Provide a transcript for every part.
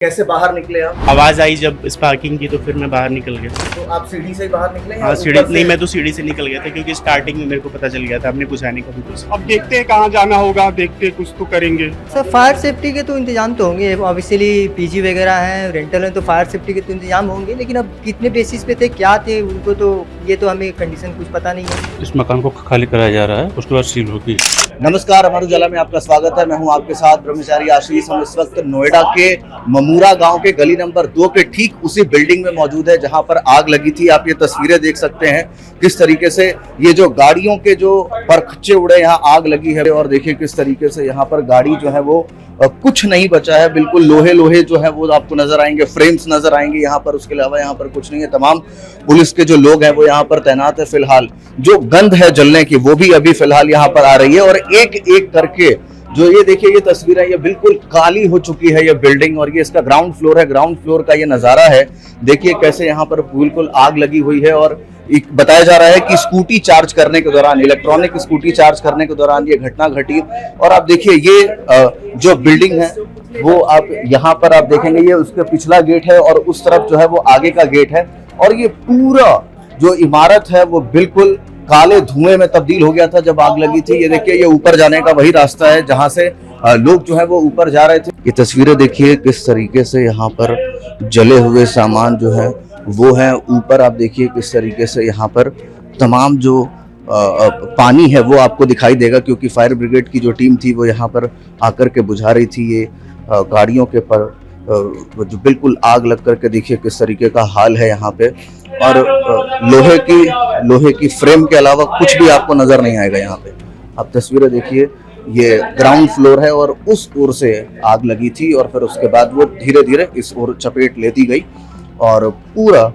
कैसे बाहर निकले आप? आवाज आई जब स्पार्किंग की तो फिर मैं बाहर निकल गया। तो आप सीढ़ी से ही बाहर निकले या हाँ सीढ़ी ऊपर से? नहीं, मैं तो सीढ़ी से निकल गया था क्योंकि स्टार्टिंग में मेरे को पता चल गया था, हमने बुझाने का भी कोशिश। अब देखते हैं कहाँ जाना होगा, देखते हैं कुछ तो करेंगे। सर फायर सेफ्टी के तो इंतजाम तो होंगे, ऑब्वियसली पीजी वगैरह हैं, रेंटल हैं, तो फायर सेफ्टी के तो इंतजाम होंगे, लेकिन अब कितने बेसिस पे थे, क्या थे, उनको तो ये तो हमें कंडीशन कुछ पता नहीं है। इस मकान को खाली कराया जा रहा है, उसके बाद सील होगी। नमस्कार, अमर उजाला में आपका स्वागत है। मैं हूं आपके साथ ब्रह्मचारी आशीष। हम इस वक्त नोएडा के ममूरा गांव के गली नंबर 2 के ठीक उसी बिल्डिंग में मौजूद है जहां पर आग लगी थी। आप ये तस्वीरें देख सकते हैं किस तरीके से ये जो गाड़ियों के जो परखच्चे उड़े, यहाँ आग लगी है और देखिए किस तरीके से यहाँ पर गाड़ी जो है वो कुछ नहीं बचा है, बिल्कुल लोहे लोहे जो है वो आपको नजर आएंगे, फ्रेम्स नजर आएंगे यहाँ पर। उसके अलावा यहाँ पर कुछ नहीं है। तमाम पुलिस के जो लोग हैं वो यहाँ पर तैनात है। फिलहाल जो गंध है जलने की वो भी अभी फिलहाल यहाँ पर आ रही है और एक एक करके जो ये देखिए ये तस्वीर है, ये बिल्कुल काली हो चुकी है ये बिल्डिंग। और ये इसका ग्राउंड फ्लोर है, ग्राउंड फ्लोर का ये नजारा है। देखिए कैसे यहाँ पर बिल्कुल आग लगी हुई है और बताया जा रहा है कि स्कूटी चार्ज करने के दौरान, इलेक्ट्रॉनिक स्कूटी चार्ज करने के दौरान ये घटना घटी। और आप देखिए ये जो बिल्डिंग है वो आप यहाँ पर आप देखेंगे, ये उसका पिछला गेट है और उस तरफ जो है वो आगे का गेट है। और ये पूरा जो इमारत है वो बिल्कुल काले धुएं में तब्दील हो गया था जब आग लगी थी। ये देखिए ये ऊपर जाने का वही रास्ता है जहां से लोग जो है वो ऊपर जा रहे थे। ये तस्वीरें देखिए किस तरीके से यहाँ पर जले हुए सामान जो है वो है। ऊपर आप देखिए किस तरीके से यहाँ पर तमाम जो पानी है वो आपको दिखाई देगा, क्योंकि फायर ब्रिगेड की जो टीम थी वो यहाँ पर आकर के बुझा रही थी ये गाड़ियों के पर जो बिल्कुल आग लग करके देखिए किस तरीके का हाल है यहाँ पे। और लोहे की फ्रेम के अलावा कुछ भी आपको नजर नहीं आएगा यहाँ पे। आप तस्वीरें देखिए, ये ग्राउंड फ्लोर है और उस ओर से आग लगी थी और फिर उसके बाद वो धीरे धीरे इस ओर चपेट लेती गई। और पूरा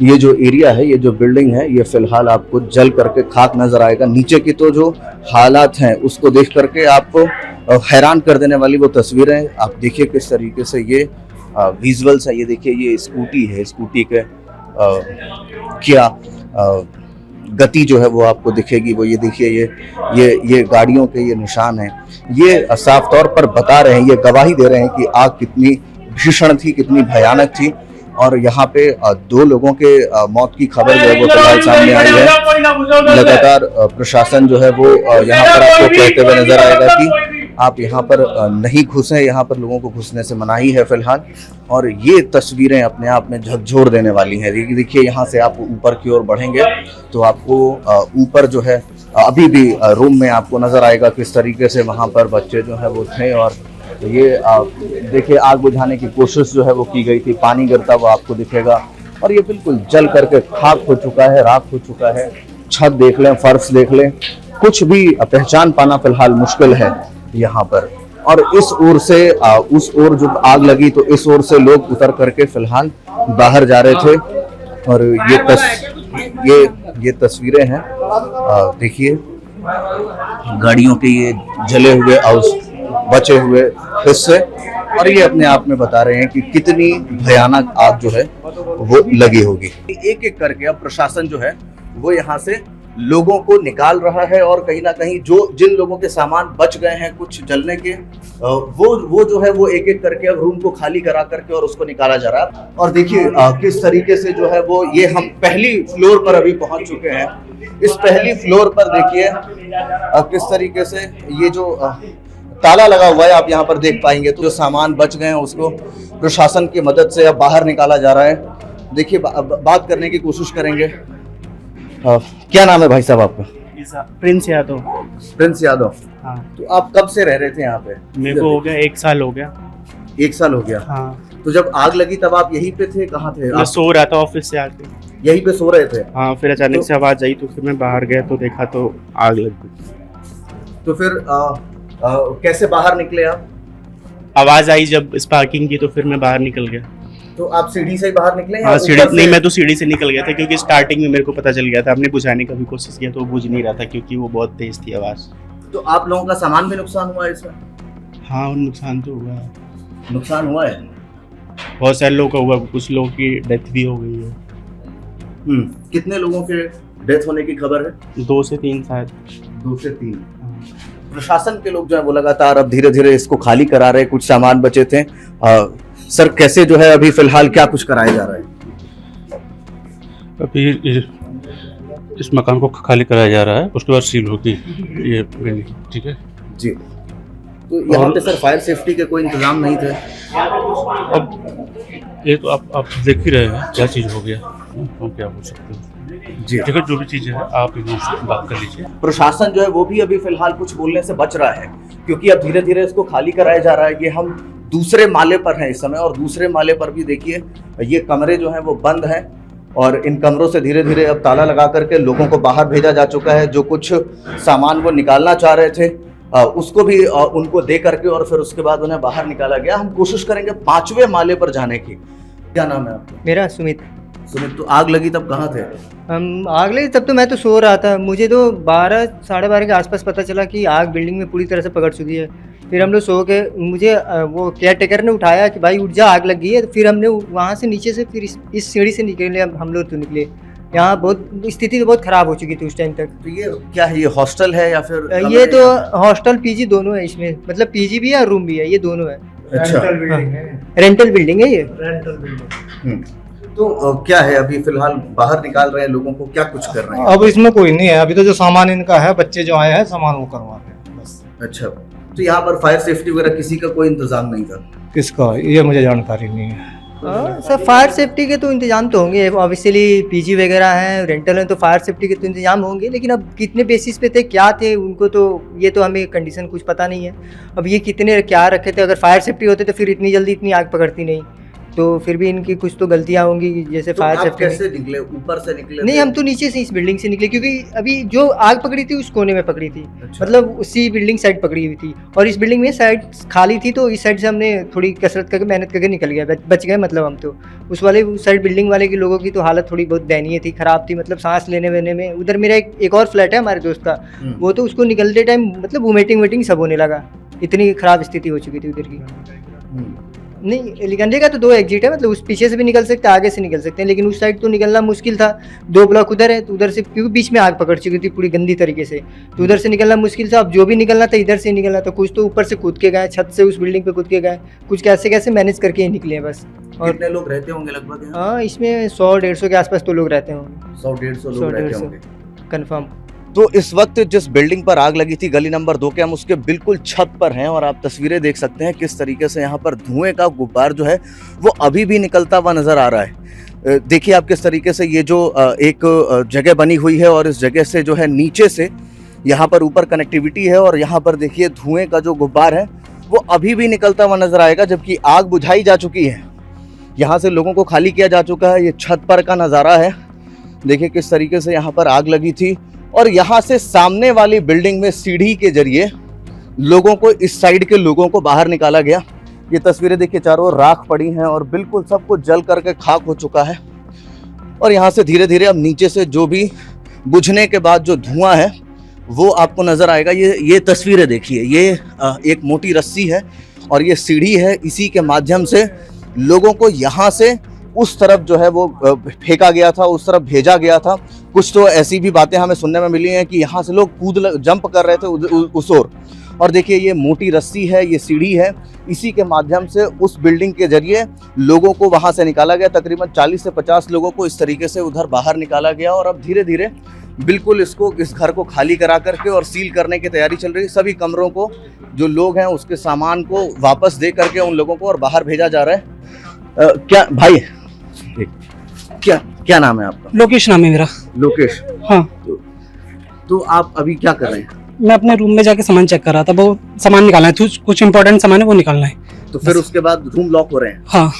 ये जो एरिया है, ये जो बिल्डिंग है, ये फिलहाल आपको जल करके खाक नजर आएगा। नीचे की तो जो हालात हैं उसको देख करके आपको हैरान कर देने वाली वो तस्वीरें आप देखिए किस तरीके से ये विजुअल्स है। ये देखिए ये स्कूटी है, स्कूटी के क्या गति जो है वो आपको दिखेगी। वो ये देखिए ये गाड़ियों के ये निशान हैं। ये साफ तौर पर बता रहे हैं, ये गवाही दे रहे हैं कि आग कितनी भीषण थी, कितनी भयानक थी। और यहाँ पे 2 लोगों के मौत की खबर जो है वो फिलहाल सामने आई है। लगातार प्रशासन जो है वो यहाँ पर आपको कहते हुए नजर आएगा कि आप यहाँ पर नहीं घुसें, यहाँ पर लोगों को घुसने से मनाही है फिलहाल। और ये तस्वीरें अपने आप में झकझोर देने वाली हैं। देखिए यहाँ से आप ऊपर की ओर बढ़ेंगे तो आपको ऊपर जो है अभी भी रूम में आपको नजर आएगा किस तरीके से वहाँ पर बच्चे जो है वो थे। और ये देखिए आग बुझाने की कोशिश जो है वो की गई थी, पानी गिरता हुआ आपको दिखेगा। और ये बिल्कुल जल करके खाक हो चुका है, राख हो चुका है। छत देख लें, फर्श देख लें, कुछ भी पहचान पाना फिलहाल मुश्किल है यहाँ पर। और इस ओर से उस ओर जो आग लगी तो इस ओर से लोग उतर करके फिलहाल बाहर जा रहे थे। और ये तस्वीरें हैं, देखिए गाड़ियों के ये जले हुए बचे हुए हिस्से। और ये अपने आप में बता रहे हैं कि कितनी भयानक आग जो है वो लगी होगी। एक एक करके अब प्रशासन जो है वो यहाँ से लोगों को निकाल रहा है और कहीं ना कहीं जिन लोगों के सामान बच गए हैं कुछ जलने के, वो जो है वो एक एक करके अब रूम को खाली करा करके और उसको निकाला जा रहा है। और देखिए किस तरीके से जो है वो ये हम पहली फ्लोर पर अभी पहुंच चुके हैं। इस पहली फ्लोर पर देखिए किस तरीके से ये जो ताला लगा हुआ है आप यहाँ पर देख पाएंगे। तो जो सामान बच गए हैं उसको प्रशासन की मदद से अब बाहर निकाला जा रहा है। देखिए बात करने की कोशिश करेंगे। क्या नाम है भाई साहब आपका? प्रिंस यादव। प्रिंस यादव। हाँ। तो आप कब से रह रहे थे यहाँ पे? मेरे को हो गया 1 साल हो गया। 1 साल हो गया। हाँ। तो जब आग लगी तब आप यहीं पे थे? कहाँ थे? मैं सो रहा था ऑफिस से आके। यहीं पे सो रहे थे? हाँ, फिर अचानक से आवाज आई तो फिर मैं बाहर गया तो देखा तो आग लग गई। तो फिर कैसे बाहर निकले आप? आवाज आई जब स्पार्किंग की तो फिर मैं बाहर निकल गया। तो आप सीढ़ी से ही बाहर निकले? हाँ सीढ़ी नहीं, मैं तो सीढ़ी से निकल गया था क्योंकि स्टार्टिंग में मेरे को पता चल गया था, हमने बुझाने का भी कोशिश किया तो वो बुझ नहीं रहा था क्योंकि वो बहुत तेज थी आवाज। तो आप लोगों का सामान भी नुकसान हुआ है इसमें? हाँ नुकसान तो हुआ है। नुकसान हुआ है? बहुत सारे लोगों का हुआ, कुछ लोगों की डेथ भी हो गई है। कितने लोगों के डेथ होने की खबर है? 2 से 3 शायद। 2 से 3। प्रशासन के लोग जो है वो लगातार अब धीरे धीरे इसको खाली करा रहे। कुछ सामान बचे थे, सर कैसे जो है अभी फिलहाल क्या कुछ कराया जा रहा है? अभी इस मकान को खाली कराया जा रहा है, उसके बाद सील होगी ये बिल्डिंग। ठीक है जी, तो यहाँ पे सर फायर सेफ्टी के कोई इंतजाम नहीं थे? अब ये तो आप देख ही रहे हैं क्या चीज़ हो गया, हम क्या बोल सकते हैं। जी, देखो जो भी चीज़ है आप इनसे बात कर लीजिए। प्रशासन जो है वो भी अभी फिलहाल कुछ बोलने से बच रहा है क्योंकि अब धीरे धीरे इसको खाली कराया जा रहा है। ये हम दूसरे माले पर हैं इस समय और दूसरे माले पर भी देखिए ये कमरे जो हैं वो बंद हैं और इन कमरों से धीरे धीरे अब ताला लगा करके लोगों को बाहर भेजा जा चुका है। जो कुछ सामान वो निकालना चाह रहे थे उसको भी उनको दे करके और फिर उसके बाद उन्हें बाहर निकाला गया। हम कोशिश करेंगे 5वें माले पर जाने की। क्या नाम है आपका? मेरा सुमित। सुमित, तो आग लगी तब कहाँ थे? हम आग लगी तब तो मैं तो सो रहा था, मुझे तो 12 साढ़े 12 के आसपास पता चला कि आग बिल्डिंग में पूरी तरह से पकड़ चुकी है। फिर हम लोग सो के मुझे वो केयर टेकर ने उठाया कि भाई उठ जा, आग लग गई है। तो फिर हमने वहाँ से नीचे से फिर इस सीढ़ी से निकले, हम लोग तो निकले। यहाँ बहुत स्थिति तो बहुत ख़राब हो चुकी थी उस टाइम तक। तो ये क्या है, ये हॉस्टल है या फिर ये तो हॉस्टल पीजी दोनों है इसमें, मतलब पीजी भी है और रूम भी है, ये दोनों है। अच्छा, रेंटल बिल्डिंग है ये। तो क्या है अभी फिलहाल बाहर निकाल रहे हैं लोगों को, क्या कुछ कर रहे हैं? अब इसमें कोई नहीं है, अभी तो जो सामान इनका है, बच्चे जो आए हैं सामान वो करवा रहे हैं बस। अच्छा, तो यहाँ पर फायर सेफ्टी वगैरह किसी का कोई इंतजाम नहीं था? किसका ये मुझे जानकारी नहीं है। सर फायर सेफ्टी के तो इंतजाम तो होंगे, ऑब्वियसली पीजी वगैरह हैं, रेंटल हैं, तो फायर सेफ्टी के तो इंतजाम होंगे। लेकिन अब कितने बेसिस पे थे, क्या थे, उनको तो ये तो हमें कंडीशन कुछ पता नहीं है। अब ये कितने क्या रखे थे, अगर फायर सेफ्टी होते तो फिर इतनी जल्दी इतनी आग पकड़ती नहीं। तो फिर भी इनकी कुछ तो गलतियाँ होंगी, जैसे तो फायर आप सेफ्टी। कैसे निकले, ऊपर से निकले? नहीं, हम तो नीचे से इस बिल्डिंग से निकले, क्योंकि अभी जो आग पकड़ी थी उस कोने में पकड़ी थी। अच्छा। मतलब उसी बिल्डिंग साइड पकड़ी हुई थी और इस बिल्डिंग में साइड खाली थी, तो इस साइड से हमने थोड़ी कसरत करके मेहनत करके निकल गया, बच गए। मतलब हम तो उस साइड बिल्डिंग वाले के लोगों की तो हालत थोड़ी बहुत दयनीय थी, खराब थी, मतलब सांस लेने वेने में। उधर मेरा एक और फ्लैट है हमारे दोस्त का, वो तो उसको निकलते टाइम मतलब वोमिटिंग वेटिंग सब होने लगा, इतनी खराब स्थिति हो चुकी थी उधर की। नहीं, एलिगेंडे का तो 2 एग्जिट है, मतलब उस पीछे से भी निकल सकते हैं, आगे से निकल सकते हैं, लेकिन उस साइड तो निकलना मुश्किल था। 2 ब्लॉक उधर है, तो उधर से क्योंकि बीच में आग पकड़ चुकी थी पूरी गंदी तरीके से, तो उधर से निकलना मुश्किल था। अब जो भी निकलना था इधर से निकलना था। कुछ तो ऊपर से कूद के गए, छत से उस बिल्डिंग पे कूद के गए, कुछ कैसे कैसे मैनेज करके ही निकले बस। और कितने लोग रहते होंगे लगभग यहाँ? हाँ, इसमें 100-150 के आसपास तो लोग रहते होंगे। 100-150 लोग रहते होंगे कन्फर्म। तो इस वक्त जिस बिल्डिंग पर आग लगी थी गली नंबर 2 के, हम उसके बिल्कुल छत पर हैं और आप तस्वीरें देख सकते हैं किस तरीके से यहाँ पर धुएं का गुब्बार जो है वो अभी भी निकलता हुआ नजर आ रहा है। देखिए आप किस तरीके से ये जो एक जगह बनी हुई है और इस जगह से जो है नीचे से यहाँ पर ऊपर कनेक्टिविटी है और यहाँ पर देखिए धुएं का जो गुब्बार है वो अभी भी निकलता हुआ नजर आएगा, जबकि आग बुझाई जा चुकी है। यहाँ से लोगों को खाली किया जा चुका है। ये छत पर का नज़ारा है, देखिए किस तरीके से यहाँ पर आग लगी थी और यहाँ से सामने वाली बिल्डिंग में सीढ़ी के जरिए लोगों को, इस साइड के लोगों को बाहर निकाला गया। ये तस्वीरें देखिए चारों ओर राख पड़ी हैं और बिल्कुल सब कुछ जल करके खाक हो चुका है। और यहाँ से धीरे धीरे अब नीचे से जो भी बुझने के बाद जो धुआं है वो आपको नजर आएगा। ये तस्वीरें देखिए, ये एक मोटी रस्सी है और ये सीढ़ी है, इसी के माध्यम से लोगों को यहाँ से उस तरफ जो है वो फेंका गया था, उस तरफ भेजा गया था। कुछ तो ऐसी भी बातें हमें सुनने में मिली हैं कि यहाँ से लोग जंप कर रहे थे उस ओर। और देखिए ये मोटी रस्सी है, ये सीढ़ी है, इसी के माध्यम से उस बिल्डिंग के जरिए लोगों को वहाँ से निकाला गया। तकरीबन 40 से 50 लोगों को इस तरीके से उधर बाहर निकाला गया और अब धीरे धीरे बिल्कुल इस घर को खाली करा करके और सील करने की तैयारी चल रही है। सभी कमरों को, जो लोग हैं उसके सामान को वापस दे करके उन लोगों को और बाहर भेजा जा रहा है। क्या भाई, क्या नाम है आपका? लोकेश नाम है मेरा। लोकेश, हाँ। तो आप अभी क्या कर रहे हैं? मैं अपने रूम में जाके सामान चेक कर रहा था, वो सामान निकालना है, कुछ इंपॉर्टेंट सामान है वो निकालना है। तो फिर उसके बाद रूम लॉक हो रहे हैं? हाँ,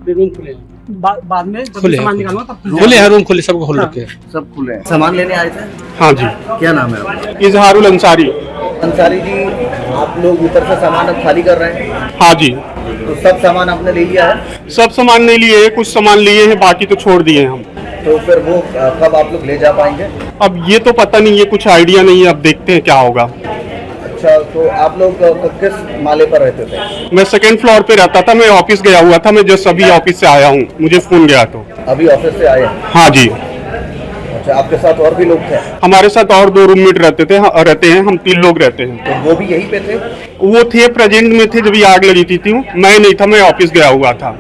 रूम खुले बाद में जब खुले सामान निकालना तब खुले हैं, रूम खुले, सबको खोल रखे हैं। सब खुले हैं। सामान लेने आए थे? हाँ जी। क्या नाम है आपका? इजहारुल अंसारी। अंसारी जी, आप लोग ऊपर से सामान अब खाली कर रहे हैं? हाँ जी। तो सब सामान आपने ले लिया है? सब सामान नहीं लिए हैं, कुछ सामान लिए हैं, बाकी तो छोड़ दिए हैं हम। तो फिर वो कब आप लोग ले जा पाएंगे? अब ये तो पता नहीं है, कुछ आइडिया नहीं है, अब देखते हैं क्या होगा। अच्छा, तो आप लोग किस माले पर रहते थे? मैं 2nd फ्लोर पे रहता था, मैं ऑफिस गया हुआ था, मैं जस्ट अभी ऑफिस से आया हूँ, मुझे फोन गया तो। अभी ऑफिस से आए हैं? हाँ जी। अच्छा, आपके साथ और भी लोग थे? हमारे साथ और 2 रूममेट रहते हैं, हम 3 लोग रहते हैं। तो वो भी यहीं पे थे? वो थे प्रेजेंट में थे जब ये आग लगी थी, मैं नहीं था, मैं ऑफिस गया हुआ था।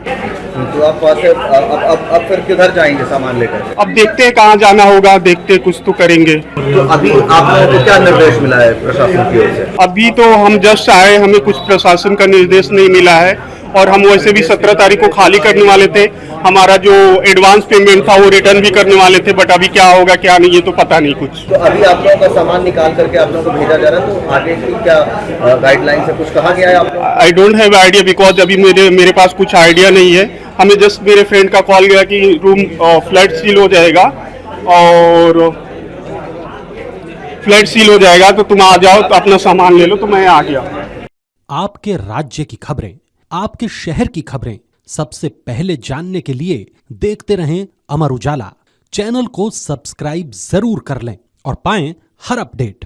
तो आप वहाँ से अब फिर किधर जाएंगे सामान लेकर? अब देखते हैं कहाँ जाना होगा, देखते हैं, कुछ तो करेंगे। तो अभी आप लोगों को क्या निर्देश मिला है प्रशासन की ओर से? अभी तो हम जस्ट आए, हमें कुछ प्रशासन का निर्देश नहीं मिला है, और हम वैसे भी 17 तारीख को खाली करने वाले थे। हमारा जो एडवांस पेमेंट था वो रिटर्न भी करने वाले थे, बट अभी क्या होगा क्या नहीं ये तो पता नहीं कुछ। तो अभी आप लोगों का सामान निकाल करके आप लोगों को भेजा जा रहा है, तो आगे की क्या गाइडलाइन से कुछ कहा गया है आप लोगों को? I don't have idea, because अभी मेरे पास कुछ आइडिया नहीं है। हमें जस्ट मेरे फ्रेंड का कॉल गया कि रूम फ्लैट सील हो जाएगा, और फ्लैट सील हो जाएगा तो तुम आ जाओ, तो अपना सामान ले लो, तो मैं आ गया। आपके राज्य की खबरें, आपके शहर की खबरें सबसे पहले जानने के लिए देखते रहें अमर उजाला। चैनल को सब्सक्राइब जरूर कर लें और पाएं हर अपडेट।